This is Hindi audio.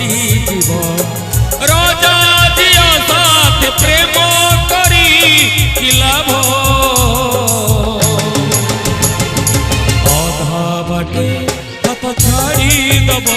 झड़ी जीव राजा जिया साथ प्रेम करी कि लाभ अधा बाटे हाथ छाड़ी दब